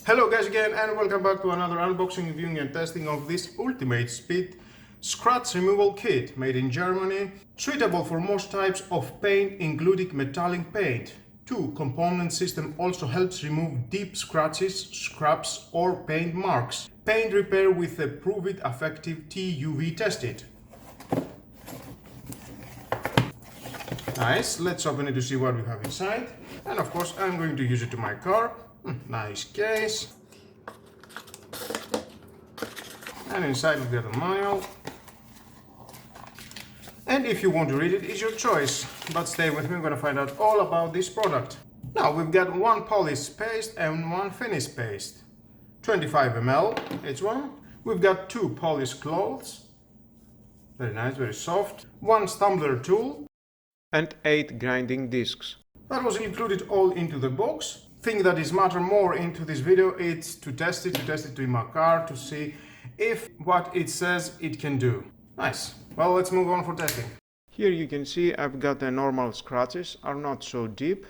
Hello guys again, and welcome back to another unboxing, reviewing and testing of this Ultimate Speed Scratch Removal Kit made in Germany, suitable for most types of paint including metallic paint. Two-component system also helps remove deep scratches, scrapes or paint marks. Paint repair with a proved effective TUV tested. Nice, let's open it to see what we have inside. And of course I'm going to use it to my car. Nice case. And inside we've got a manual. And if you want to read it, it's your choice. But stay with me, we're going to find out all about this product. Now we've got one polish paste and one finish paste. 25 ml each one. We've got two polish cloths. Very nice, very soft. One stumbler tool. And 8 grinding discs. That was included all into the box. Thing that is matter more into this video is to test it in my car to see if what it says it can do. Nice. Well, let's move on for testing. Here you can see I've got the normal scratches, are not so deep.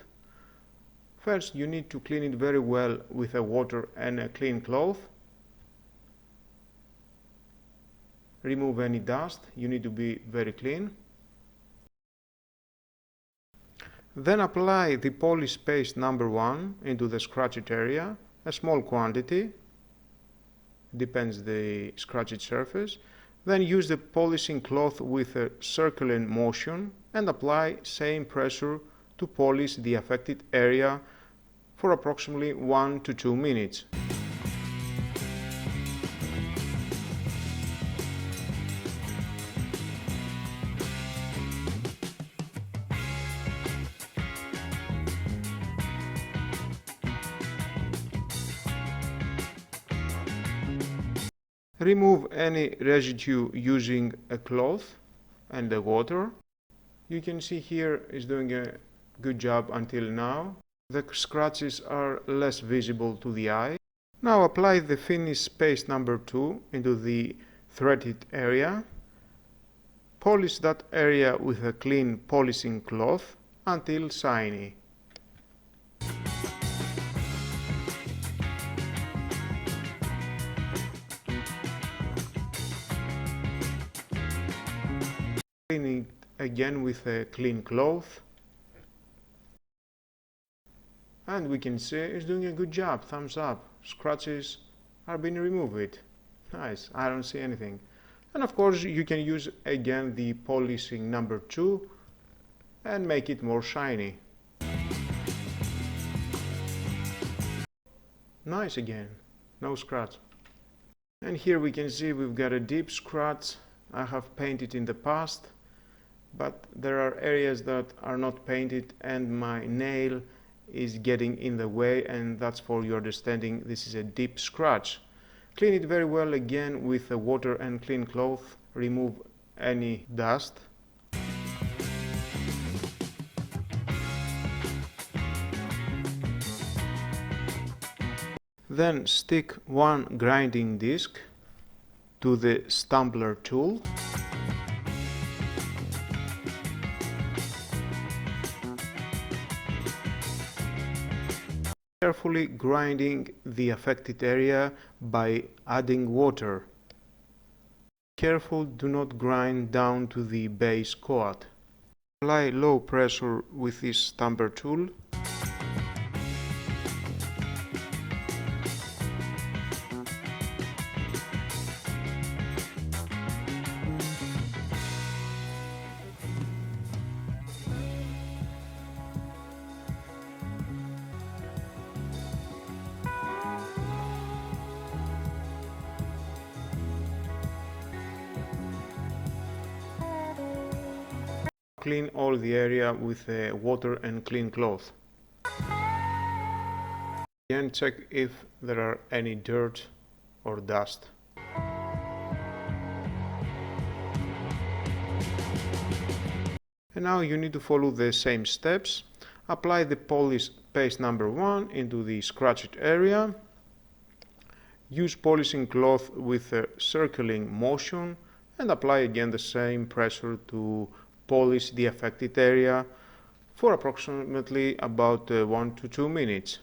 First you need to clean it very well with a water and a clean cloth. Remove any dust, you need to be very clean. Then apply the polish paste number 1 into the scratched area, a small quantity, depends the scratched surface. Then use the polishing cloth with a circular motion and apply same pressure to polish the affected area for approximately 1 to 2 minutes. Remove any residue using a cloth and the water. You can see here is doing a good job until now. The scratches are less visible to the eye. Now apply the finish paste number 2 into the threaded area. Polish that area with a clean polishing cloth until shiny. Clean it again with a clean cloth, and we can see it's doing a good job. Thumbs up. Scratches are being removed. Nice. I don't see anything. And of course you can use again the polishing number 2 and make it more shiny. Nice again. No scratch. And here we can see we've got a deep scratch. I have painted in the past, but there are areas that are not painted and my nail is getting in the way, and that's for your understanding this is a deep scratch. Clean it very well again with the water and clean cloth. Remove any dust. Then stick one grinding disc to the stumbler tool. Carefully grinding the affected area by adding water. Careful, do not grind down to the base coat. Apply low pressure with this stumbler tool. Clean all the area with water and clean cloth. Again, check if there are any dirt or dust. And now you need to follow the same steps. Apply the polish paste number 1 into the scratched area. Use polishing cloth with a circling motion and apply again the same pressure to polish the affected area for approximately about 1 to 2 minutes.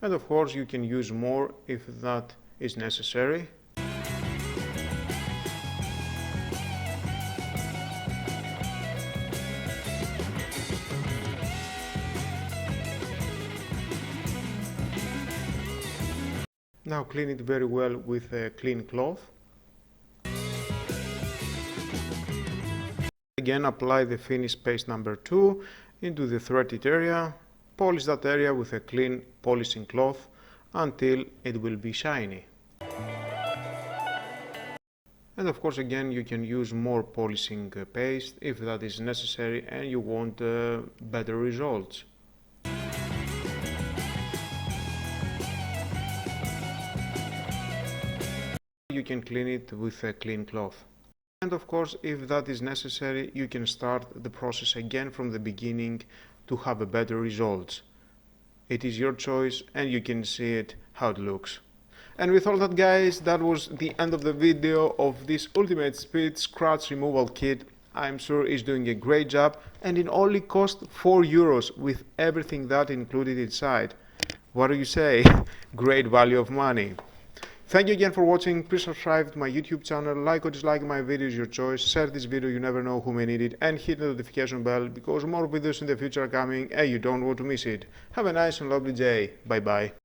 And of course you can use more if that is necessary. Now clean it very well with a clean cloth. Again, apply the finish paste number 2 into the threaded area. Polish that area with a clean polishing cloth until it will be shiny. And of course again you can use more polishing paste if that is necessary and you want better results. You can clean it with a clean cloth. And of course, if that is necessary, you can start the process again from the beginning to have a better results. It is your choice and you can see it how it looks. And with all that guys, that was the end of the video of this ultimate speed scratch removal kit. I'm sure it's doing a great job and it only cost €4 with everything that included inside. What do you say? Great value of money. Thank you again for watching. Please subscribe to my YouTube channel, like or dislike my video is your choice, share this video, you never know who may need it, and hit the notification bell because more videos in the future are coming and you don't want to miss it. Have a nice and lovely day. Bye bye.